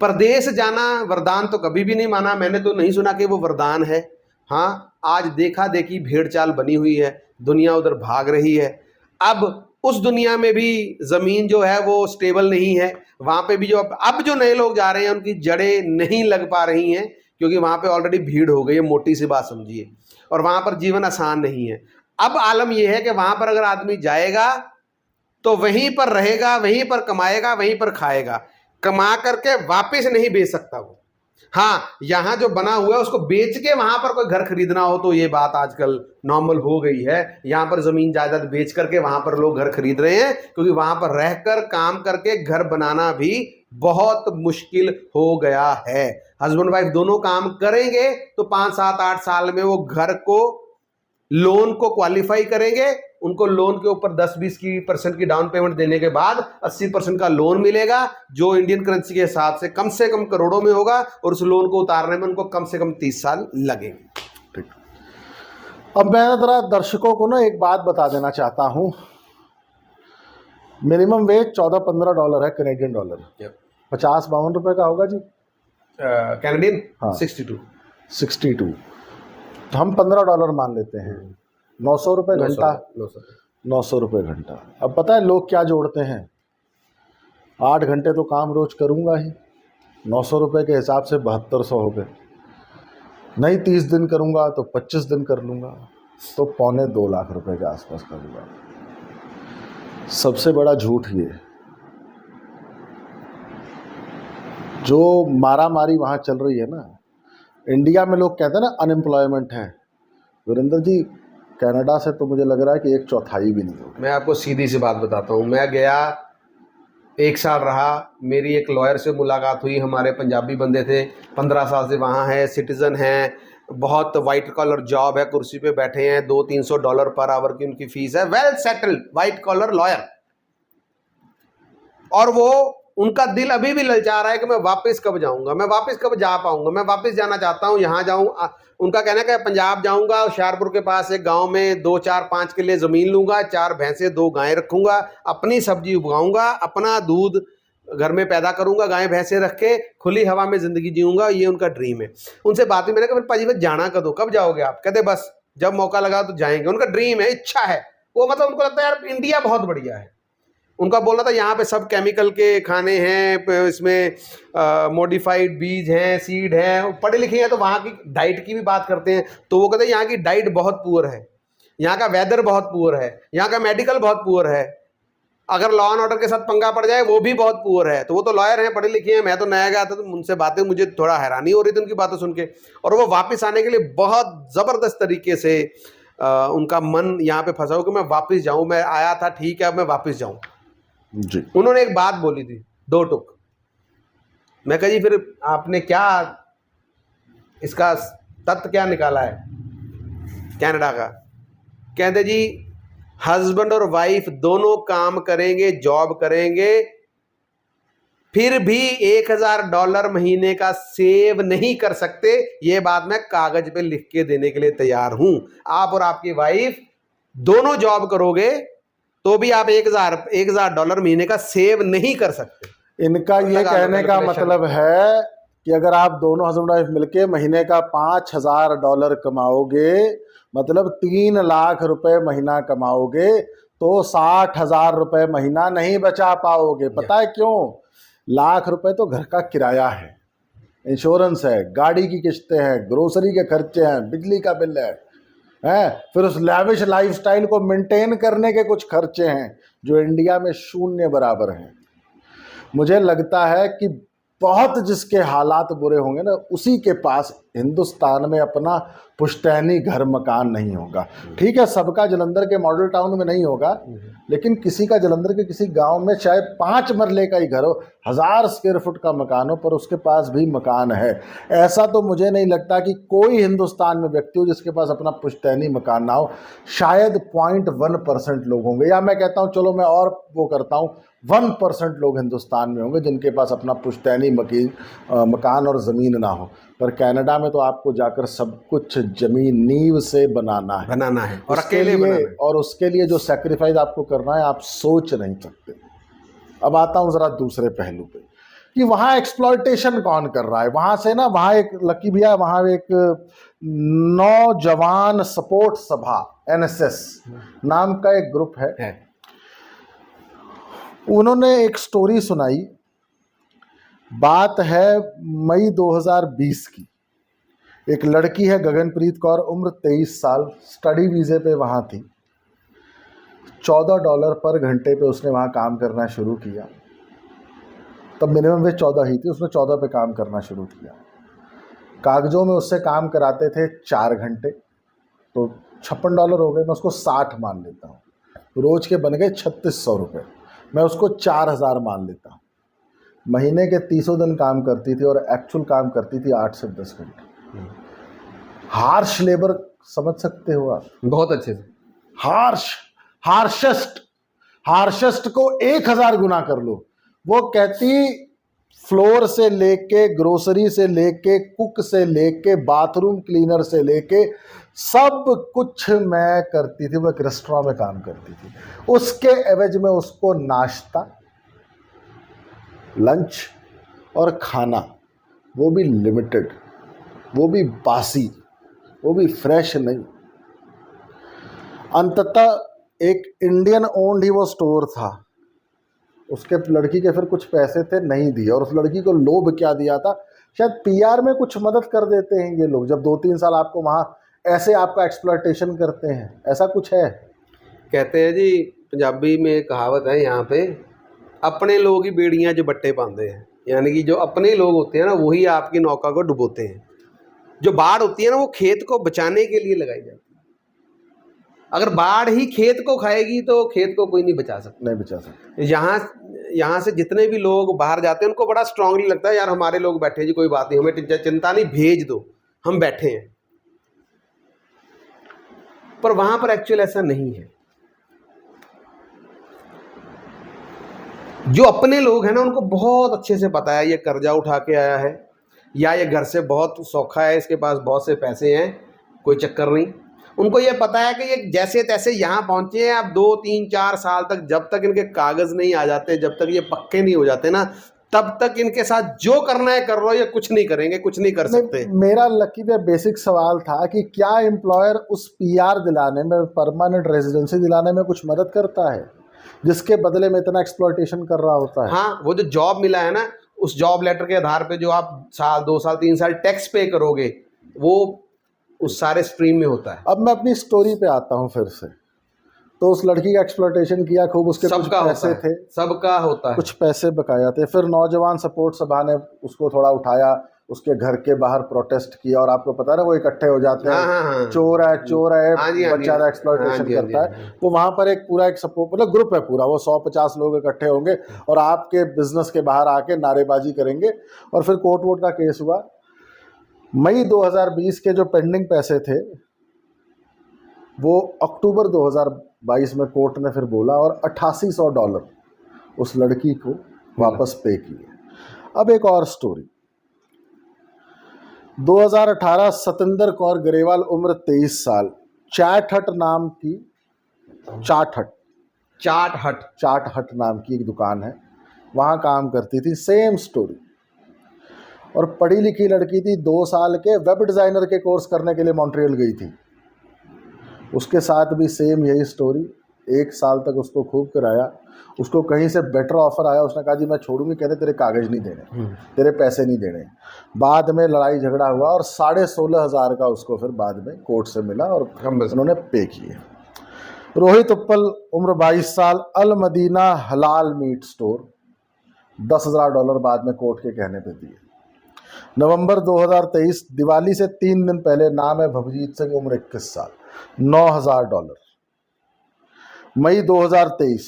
परदेश जाना वरदान तो कभी भी नहीं माना, मैंने तो नहीं सुना कि वो वरदान है। हाँ, आज देखा देखी भेड़ चाल बनी हुई है, दुनिया उधर भाग रही है। अब उस दुनिया में भी ज़मीन जो है वो स्टेबल नहीं है, वहाँ पे भी जो अब जो नए लोग जा रहे हैं उनकी जड़ें नहीं लग पा रही हैं, क्योंकि वहाँ पे ऑलरेडी भीड़ हो गई है, मोटी सी बात समझिए। और वहाँ पर जीवन आसान नहीं है। अब आलम यह है कि वहाँ पर अगर आदमी जाएगा तो वहीं पर रहेगा, वहीं पर कमाएगा, वहीं पर खाएगा, कमा करके वापस नहीं बेच सकता वो। हाँ, यहाँ जो बना हुआ है उसको बेच के वहां पर कोई घर खरीदना हो तो ये बात आजकल नॉर्मल हो गई है। यहाँ पर जमीन जायदाद बेच करके वहां पर लोग घर खरीद रहे हैं, क्योंकि वहां पर रहकर काम करके घर बनाना भी बहुत मुश्किल हो गया है। हस्बैंड वाइफ दोनों काम करेंगे तो 5, 7, 8 साल में वो घर को, लोन को क्वालिफाई करेंगे। उनको लोन के ऊपर 10-20% की डाउन पेमेंट देने के बाद 80% का लोन मिलेगा, जो इंडियन करेंसी के हिसाब से कम करोड़ों में होगा, और उस लोन को उतारने में उनको कम से कम 30 साल लगेंगे। ठीक। अब मैं जरा दर्शकों को ना एक बात बता देना चाहता हूं। मिनिमम वेज $14-15 है, कैनेडियन डॉलर। 50-52 रुपए का होगा जी कैनेडियन। हाँ, 62। तो हम $15 मान लेते हैं, 900 रुपये घंटा। 900 रुपये घंटा। अब पता है लोग क्या जोड़ते हैं, 8 घंटे तो काम रोज करूंगा ही, 900 रुपये के हिसाब से 7200 हो गए। नहीं 30 दिन करूंगा तो 25 दिन कर लूँगा, तो 2.25 लाख रुपए के आसपास करूँगा। सबसे बड़ा झूठ ये, जो मारा मारी वहाँ चल रही है ना, इंडिया में लोग कहते हैं ना अनएम्प्लॉयमेंट है, वीरेंद्र जी कनाडा से तो मुझे लग रहा है कि 1/4 भी नहीं होगा। मैं आपको सीधी सी बात बताता हूँ, मैं गया 1 साल रहा, मेरी एक लॉयर से मुलाकात हुई, हमारे पंजाबी बंदे थे, 15 साल से वहाँ हैं, सिटीज़न हैं, बहुत वाइट कॉलर जॉब है, कुर्सी पे बैठे हैं, $200-300 पर आवर की उनकी फीस है, well settled white collar lawyer. और वो उनका दिल अभी भी ललचा रहा है कि मैं वापस कब जाऊंगा, मैं वापस कब जा पाऊंगा, मैं वापस जाना चाहता हूँ, यहाँ जाऊँ। उनका कहना है कि पंजाब जाऊंगा, होशियारपुर के पास एक गांव में 2-4-5 किले ज़मीन लूंगा, 4 भैंसें 2 गायें रखूंगा, अपनी सब्जी उगाऊंगा, अपना दूध घर में पैदा करूंगा, गायें भैंसें रख के खुली हवा में ज़िंदगी जीऊंगा, ये उनका ड्रीम है। उनसे बात हुई, मैंने कहा पाजी बस जाना कब जाओगे आप? कहते बस जब मौका लगा तो जाएंगे। उनका ड्रीम है, इच्छा है वो, मतलब उनको लगता है यार इंडिया बहुत बढ़िया है। उनका बोलना था यहाँ पे सब केमिकल के खाने हैं, इसमें मॉडिफाइड बीज हैं, सीड हैं, पढ़े लिखे हैं, तो वहाँ की डाइट की भी बात करते हैं, तो वो कहते हैं यहाँ की डाइट बहुत पुअर है, यहाँ का वेदर बहुत पुअर है, यहाँ का मेडिकल बहुत पुअर है, अगर लॉ एंड ऑर्डर के साथ पंगा पड़ जाए वो भी बहुत पुअर है। तो वो तो लॉयर हैं, पढ़े लिखे हैं, मैं तो नया गया था, तो उनसे बातें मुझे थोड़ा हैरानी हो रही थी उनकी बातें सुन के। और वो वापस आने के लिए बहुत ज़बरदस्त तरीके से उनका मन यहाँ पे फंसा हो कि मैं वापस जाऊँ, मैं आया था ठीक है, अब मैं वापस जाऊँ जी। उन्होंने एक बात बोली थी, 2 टुक। मैं कहा जी फिर आपने क्या इसका तथ्य क्या निकाला है कनाडा का? कहते जी हस्बैंड और वाइफ दोनों काम करेंगे, जॉब करेंगे, फिर भी $1000 महीने का सेव नहीं कर सकते, ये बात मैं कागज पे लिख के देने के लिए तैयार हूं। आप और आपकी वाइफ दोनों जॉब करोगे तो भी आप $1000 महीने का सेव नहीं कर सकते। इनका ये कहने का मतलब है कि अगर आप दोनों हस्बैंड वाइफ मिलके महीने का $5000 कमाओगे, मतलब 3 लाख रुपए महीना कमाओगे, तो $60,000 महीना नहीं बचा पाओगे। पता है क्यों? लाख रुपए तो घर का किराया है, इंश्योरेंस है, गाड़ी की किस्तें हैं, ग्रोसरी के खर्चे हैं, बिजली का बिल है, फिर उस लैविश लाइफस्टाइल को मेंटेन करने के कुछ खर्चे हैं जो इंडिया में शून्य बराबर हैं। मुझे लगता है कि बहुत जिसके हालात बुरे होंगे ना, उसी के पास हिंदुस्तान में अपना पुश्तैनी घर मकान नहीं होगा। ठीक है, सबका जलंधर के मॉडल टाउन में नहीं होगा, लेकिन किसी का जलंधर के किसी गांव में चाहे 5 मरले का ही घर हो, 1000 स्क्वायर फुट का मकान हो, पर उसके पास भी मकान है। ऐसा तो मुझे नहीं लगता कि कोई हिंदुस्तान में व्यक्ति हो जिसके पास अपना पुश्तैनी मकान ना हो। शायद 0.1% लोग होंगे, या मैं कहता हूँ चलो मैं और वो करता हूँ, 1% लोग हिंदुस्तान में होंगे जिनके पास अपना पुश्तैनी मकान और ज़मीन ना हो। पर कनाडा में तो आपको जाकर सब कुछ ज़मीन नींव से बनाना है और अकेले बनाना है। और उसके लिए जो सेक्रीफाइस आपको करना है आप सोच नहीं सकते। अब आता हूँ ज़रा दूसरे पहलू पे कि वहाँ एक्सप्लॉयटेशन कौन कर रहा है। वहाँ से ना, वहाँ एक लकी भैया, वहाँ एक नौजवान सपोर्ट सभा NSS नाम का एक ग्रुप है। उन्होंने एक स्टोरी सुनाई, बात है मई 2020 की। एक लड़की है गगनप्रीत कौर, उम्र 23 साल, स्टडी वीज़े पे वहाँ थी। $14 पर घंटे पे उसने वहाँ काम करना शुरू किया। तब मिनिमम वेज 14 ही थी, उसने 14 पे काम करना शुरू किया। कागजों में उससे काम कराते थे 4 घंटे, तो $56 हो गए। मैं उसको 60 मान लेता हूँ, रोज के बन गए 3600 रुपये। मैं उसको 4000 मान लेता हूँ। महीने के 30 दिन काम करती थी और एक्चुअल काम करती थी 8 से 10 घंटे। हार्श लेबर समझ सकते हो आप? बहुत अच्छे से। हार्शेस्ट को 1000 गुना कर लो। वो कहती फ्लोर से लेके, ग्रोसरी से लेके, कुक से लेके, बाथरूम क्लीनर से लेके सब कुछ मैं करती थी। वो एक रेस्टोरेंट में काम करती थी, उसके एवज में उसको नाश्ता, लंच और खाना, वो भी लिमिटेड, वो भी बासी, वो भी फ्रेश नहीं। अंततः एक इंडियन ओन्ड ही वो स्टोर था, उसके लड़की के फिर कुछ पैसे थे, नहीं दिए। और उस लड़की को लोभ क्या दिया था, शायद PR में कुछ मदद कर देते हैं ये लोग, जब 2-3 साल आपको वहाँ ऐसे आपका एक्सप्लॉयटेशन करते हैं, ऐसा कुछ है। कहते हैं जी, पंजाबी में कहावत है यहाँ पे, अपने लोग ही बेड़ियां च बट्टे पाते हैं। यानी कि जो अपने लोग होते हैं ना वही आपकी नौका को डुबोते हैं। जो बाढ़ होती है ना वो खेत को बचाने के लिए लगाई जाती है। अगर बाढ़ ही खेत को खाएगी तो खेत को कोई नहीं बचा सकता। नहीं बचा सकता। यहाँ से जितने भी लोग बाहर जाते हैं उनको बड़ा स्ट्रांगली लगता है यार हमारे लोग बैठे हैं जी, कोई बात नहीं, हमें चिंता नहीं, भेज दो, हम बैठे हैं। पर वहां पर एक्चुअल ऐसा नहीं है। जो अपने लोग हैं ना उनको बहुत अच्छे से पता है ये कर्जा उठा के आया है या ये घर से बहुत सौखा है, इसके पास बहुत से पैसे हैं, कोई चक्कर नहीं। उनको ये पता है कि ये जैसे तैसे यहाँ पहुंचे हैं। अब 2 3 4 साल तक जब तक इनके कागज नहीं आ जाते, जब तक ये पक्के नहीं हो जाते ना, तब तक इनके साथ जो करना है कर लो, ये कुछ नहीं करेंगे, कुछ नहीं कर सकते। मेरा लकी पे बेसिक सवाल था कि क्या एम्प्लॉयर उस पीआर दिलाने में, परमानेंट रेजिडेंसी दिलाने में कुछ मदद करता है जिसके बदले में इतना एक्सप्लॉयटेशन कर रहा होता है? हाँ, वो जो जॉब मिला है ना, उस जॉब लेटर के आधार पे जो आप साल 2 साल 3 साल टैक्स पे करोगे वो उस सारे स्ट्रीम में होता है। अब मैं अपनी स्टोरी पे आता हूँ फिर से। तो उस लड़की का एक्सप्लॉयटेशन किया खूब, उसके कुछ पैसे थे, सबका होता है, कुछ पैसे बकाया थे। फिर नौजवान सपोर्ट सभा ने उसको थोड़ा उठाया, उसके घर के बाहर प्रोटेस्ट किया, और आपको पता है ना वो इकट्ठे हो जाते हैं, हाँ। चोर है बच्चा एक्सप्लॉयटेशन करता है। वो वहां पर एक पूरा एक सपोर्ट मतलब ग्रुप है पूरा, वो 150 लोग इकट्ठे होंगे और आपके बिजनेस के बाहर आके नारेबाजी करेंगे। और फिर कोर्ट वोट का केस हुआ। मई 2020 के जो पेंडिंग पैसे थे वो अक्टूबर 2022 में कोर्ट ने फिर बोला और $8800 उस लड़की को वापस पे किए। अब एक और स्टोरी। 2018 सतेंद्र कौर गरेवाल, उम्र 23 साल, चाट हट नाम की चाट हट नाम की एक दुकान है, वहाँ काम करती थी। Same story. और पढ़ी लिखी लड़की थी, 2 साल के वेब डिज़ाइनर के कोर्स करने के लिए मॉन्ट्रियल गई थी। उसके साथ भी सेम यही स्टोरी। 1 साल तक उसको खूब कराया। उसको कहीं से बेटर ऑफर आया, उसने कहा जी मैं छोड़ूंगी, कहते तेरे कागज नहीं देने, तेरे पैसे नहीं देने। बाद में लड़ाई झगड़ा हुआ और 16,500 का उसको फिर बाद में कोर्ट से मिला और उन्होंने पे किए। रोहित उप्पल, उम्र 22 साल, अल मदीना हलाल मीट स्टोर, $10,000 बाद में कोर्ट के कहने पे दिए। नवंबर 2023, दिवाली से 3 दिन पहले, नाम है भवजीत सिंह, उम्र 21 साल, $9,000। मई 2023,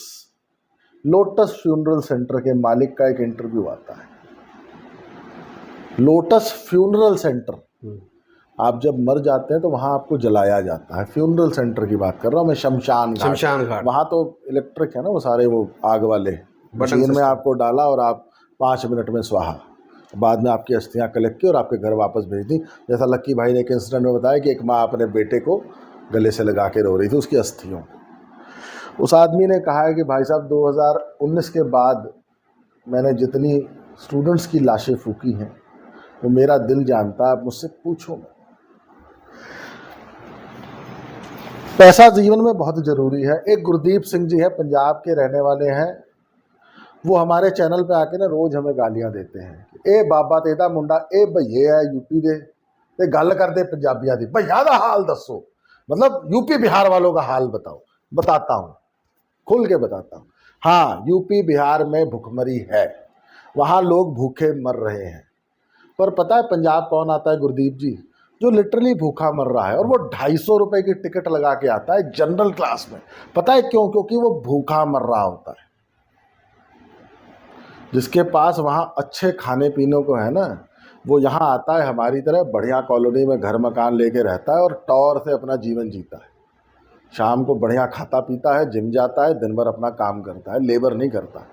लोटस फ्यूनरल सेंटर के मालिक का एक इंटरव्यू आता है। लोटस फ्यूनरल सेंटर, आप जब मर जाते हैं तो वहाँ आपको जलाया जाता है। फ्यूनरल सेंटर की बात कर रहा हूँ मैं, शमशान घाट। वहाँ तो इलेक्ट्रिक है ना, वो सारे वो आग वाले मशीन में आपको डाला और आप 5 मिनट में स्वाहा। बाद में आपकी अस्थियाँ कलेक्ट की और आपके घर वापस भेज दी। जैसा लक्की भाई ने एक इंसिडेंट में बताया कि एक माँ अपने बेटे को गले से लगा के रो रही थी उसकी अस्थियों। उस आदमी ने कहा है कि भाई साहब 2019 के बाद मैंने जितनी स्टूडेंट्स की लाशें फूकी हैं वो मेरा दिल जानता है, आप मुझसे पूछो। पैसा जीवन में बहुत ज़रूरी है। एक गुरदीप सिंह जी है, पंजाब के रहने वाले हैं। वो हमारे चैनल पे आके ना रोज़ हमें गालियां देते हैं, ए बाबा तेदा मुंडा, ए भैये है यूपी दे ते गल करते पंजाबियां दी, भैया का हाल दसो, मतलब यूपी बिहार वालों का हाल बताओ। बताता हूँ, खुल के बताता हूँ। हाँ, यूपी बिहार में भुखमरी है, वहाँ लोग भूखे मर रहे हैं। पर पता है पंजाब कौन आता है गुरदीप जी? जो लिटरली भूखा मर रहा है, और वो 250 रुपये की टिकट लगा के आता है जनरल क्लास में। पता है क्यों? क्योंकि वो भूखा मर रहा होता है। जिसके पास वहाँ अच्छे खाने पीने को है ना, वो यहाँ आता है, हमारी तरह बढ़िया कॉलोनी में घर मकान लेके रहता है और टॉर से अपना जीवन जीता है। शाम को बढ़िया खाता पीता है, जिम जाता है, दिन भर अपना काम करता है, लेबर नहीं करता।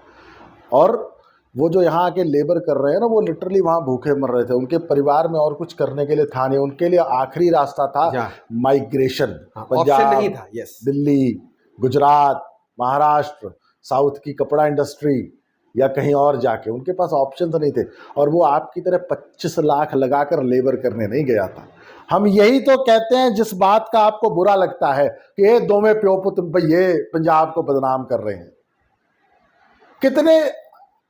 और वो जो यहाँ आके लेबर कर रहे हैं ना, वो लिटरली वहाँ भूखे मर रहे थे। उनके परिवार में और कुछ करने के लिए था नहीं। उनके लिए आखिरी रास्ता था माइग्रेशन। पंजाब नहीं था, दिल्ली, गुजरात, महाराष्ट्र, साउथ की कपड़ा इंडस्ट्री या कहीं और जाके, उनके पास ऑप्शन तो नहीं थे। और वो आपकी तरह 25 लाख लगाकर लेबर करने नहीं गया था। हम यही तो कहते हैं जिस बात का आपको बुरा लगता है कि ये दोवें प्यो पुत भैये पंजाब को बदनाम कर रहे हैं। कितने,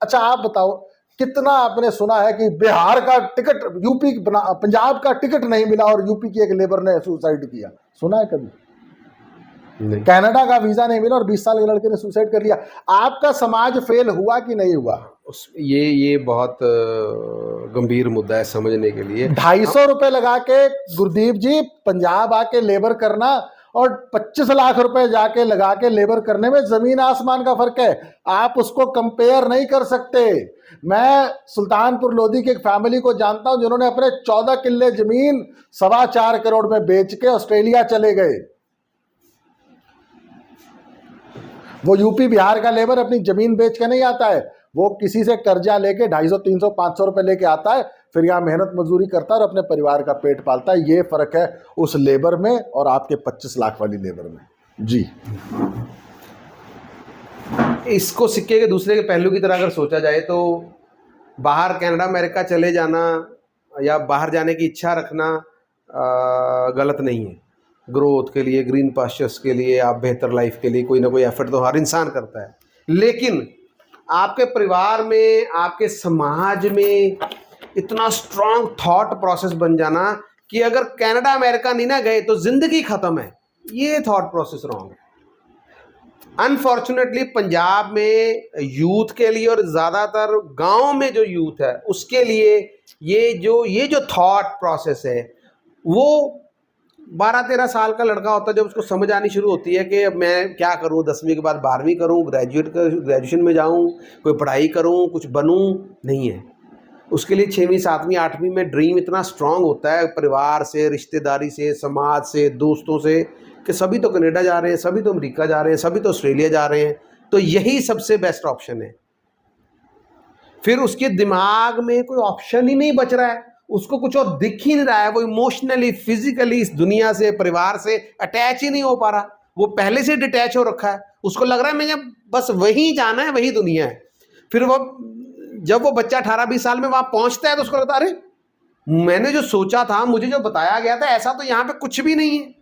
अच्छा आप बताओ, कितना आपने सुना है कि बिहार का टिकट यूपी पंजाब का टिकट नहीं मिला और यूपी की एक लेबर ने सुसाइड किया? सुना है कभी? कनाडा का वीजा नहीं मिला और 20 साल के लड़के ने सुसाइड कर लिया। आपका समाज फेल हुआ कि नहीं हुआ? ये बहुत गंभीर मुद्दा है समझने के लिए। 250 रुपए लगा के गुरदीप जी पंजाब आके लेबर करना और 25 लाख रुपए जाके लगा के लेबर करने में जमीन आसमान का फर्क है। आप उसको कंपेयर नहीं कर सकते। मैं सुल्तानपुर लोधी की एक फैमिली को जानता हूं जिन्होंने अपने 14 किल्ले जमीन 4.25 करोड़ में बेच के ऑस्ट्रेलिया चले गए। वो यूपी बिहार का लेबर अपनी जमीन बेच के नहीं आता है, वो किसी से कर्जा लेके 250, 300, 500 रुपए लेके आता है, फिर यहाँ मेहनत मजदूरी करता है और अपने परिवार का पेट पालता है। ये फर्क है उस लेबर में और आपके 25 लाख वाली लेबर में। जी, इसको सिक्के के दूसरे के पहलू की तरह अगर सोचा जाए तो बाहर कनाडा अमेरिका चले जाना या बाहर जाने की इच्छा रखना गलत नहीं है। ग्रोथ के लिए, ग्रीन पास्चर्स के लिए, आप बेहतर लाइफ के लिए कोई ना कोई एफर्ट तो हर इंसान करता है, लेकिन आपके परिवार में, आपके समाज में इतना स्ट्रांग थॉट प्रोसेस बन जाना कि अगर कनाडा अमेरिका नहीं ना गए तो जिंदगी खत्म है, ये थॉट प्रोसेस रॉन्ग है। अनफॉर्चुनेटली पंजाब में यूथ के लिए और ज़्यादातर गांव में जो यूथ है उसके लिए ये जो थॉट प्रोसेस है, वो 12-13 साल का लड़का होता है जब उसको समझ आनी शुरू होती है कि अब मैं क्या करूं, 10वीं के बाद 12वीं करूं, ग्रेजुएशन में जाऊं, कोई पढ़ाई करूं, कुछ बनूं, नहीं है। उसके लिए 6वीं 7वीं 8वीं में ड्रीम इतना स्ट्रांग होता है परिवार से, रिश्तेदारी से, समाज से, दोस्तों से, कि सभी तो कनाडा जा रहे हैं, सभी तो अमेरिका जा रहे हैं, सभी तो ऑस्ट्रेलिया जा रहे हैं, तो यही सबसे बेस्ट ऑप्शन है। फिर उसके दिमाग में कोई ऑप्शन ही नहीं बच रहा है, उसको कुछ और दिख ही नहीं रहा है, वो इमोशनली, फिजिकली इस दुनिया से, परिवार से अटैच ही नहीं हो पा रहा, वो पहले से डिटैच हो रखा है, उसको लग रहा है मुझे बस वहीं जाना है, वही दुनिया है। फिर वो जब वो बच्चा 18-20 साल में वहां पहुंचता है तो उसको लगता है अरे मैंने जो सोचा था, मुझे जो बताया गया था, ऐसा तो यहाँ पे कुछ भी नहीं है।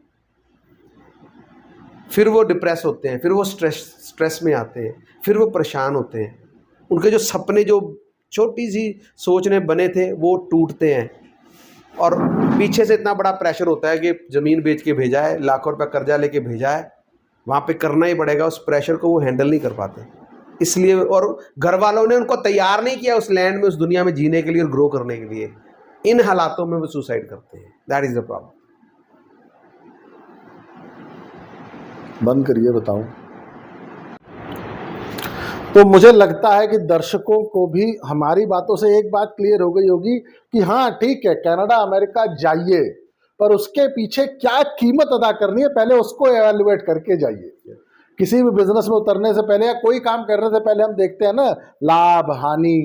फिर वो डिप्रेस होते हैं, फिर वो स्ट्रेस में आते हैं, फिर वो परेशान होते हैं, उनके जो सपने, जो छोटी सी सोचने बने थे, वो टूटते हैं और पीछे से इतना बड़ा प्रेशर होता है कि ज़मीन बेच के भेजा है, लाखों रुपया कर्जा लेके भेजा है, वहाँ पे करना ही पड़ेगा। उस प्रेशर को वो हैंडल नहीं कर पाते, इसलिए, और घर वालों ने उनको तैयार नहीं किया उस लैंड में, उस दुनिया में जीने के लिए और ग्रो करने के लिए। इन हालातों में वो सुसाइड करते हैं। That is the problem. बंद करिए, बताऊं तो मुझे लगता है कि दर्शकों को भी हमारी बातों से एक बात क्लियर हो गई होगी कि हाँ ठीक है, कनाडा अमेरिका जाइए, पर उसके पीछे क्या कीमत अदा करनी है पहले उसको एवेल्युएट करके जाइए। किसी भी बिजनेस में उतरने से पहले या कोई काम करने से पहले हम देखते हैं ना, लाभ हानि,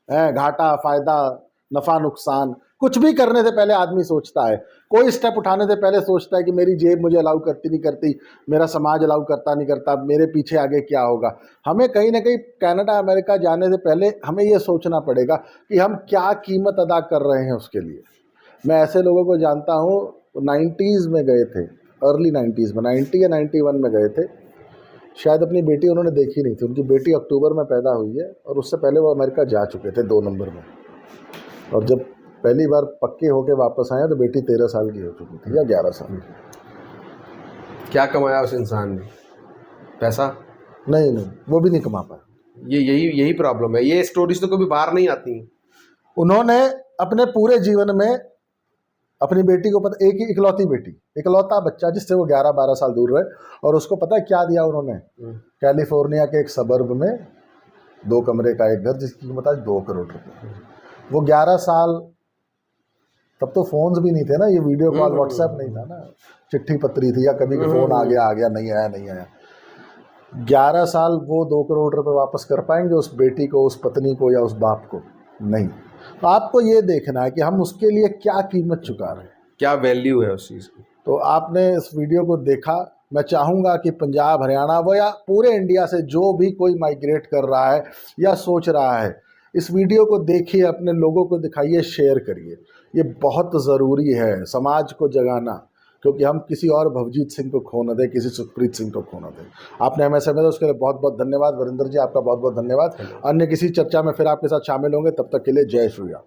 घाटा फायदा, नफा नुकसान, कुछ भी करने से पहले आदमी सोचता है। कोई स्टेप उठाने से पहले सोचता है कि मेरी जेब मुझे अलाउ करती नहीं करती, मेरा समाज अलाउ करता नहीं करता, मेरे पीछे आगे क्या होगा। हमें कहीं ना कहीं कनाडा अमेरिका जाने से पहले हमें ये सोचना पड़ेगा कि हम क्या कीमत अदा कर रहे हैं उसके लिए। मैं ऐसे लोगों को जानता हूँ, 90s में गए थे, अर्ली 90s में, 90 या 91 में गए थे, शायद अपनी बेटी उन्होंने देखी नहीं थी, उनकी बेटी अक्टूबर में पैदा हुई है और उससे पहले वो अमेरिका जा चुके थे 2 नंबर में, और जब पहली बार पक्के होके वापस आए तो बेटी 13 साल की हो चुकी थी या 11 साल की। क्या कमाया उस इंसान ने? पैसा नहीं, वो भी नहीं कमा पाया। यही प्रॉब्लम है। ये स्टोरीज तो कभी बाहर नहीं आती। उन्होंने अपने पूरे जीवन में अपनी बेटी को पता, एक ही इकलौती बेटी, इकलौता बच्चा जिससे वो 11-12 साल दूर रहे, और उसको पता है क्या दिया उन्होंने? कैलिफोर्निया के एक सबर्ब में 2 कमरे का एक घर जिसकी कीमत आज 2 करोड़ रुपए। वो 11 साल, तब तो फोन्स भी नहीं थे ना, ये वीडियो कॉल व्हाट्सएप नहीं था ना, चिट्ठी पत्री थी या कभी फोन आ गया नहीं आया। 11 साल वो 2 करोड़ रुपए वापस कर पाएंगे उस बेटी को, उस पत्नी को या उस बाप को? नहीं। तो आपको ये देखना है कि हम उसके लिए क्या कीमत चुका रहे हैं, क्या वैल्यू है उस चीज़ की। तो आपने इस वीडियो को देखा। मैं चाहूँगा कि पंजाब, हरियाणा वो या पूरे इंडिया से जो भी कोई माइग्रेट कर रहा है या सोच रहा है, इस वीडियो को देखिए, अपने लोगों को दिखाइए, शेयर करिए। ये बहुत ज़रूरी है समाज को जगाना, क्योंकि हम किसी और भवजीत सिंह को खो न दें, किसी सुखप्रीत सिंह को खो न दें। आपने हमें समय दिया उसके लिए बहुत बहुत धन्यवाद। वरिंदर जी, आपका बहुत बहुत धन्यवाद। अन्य किसी चर्चा में फिर आपके साथ शामिल होंगे, तब तक के लिए जय श्री राम।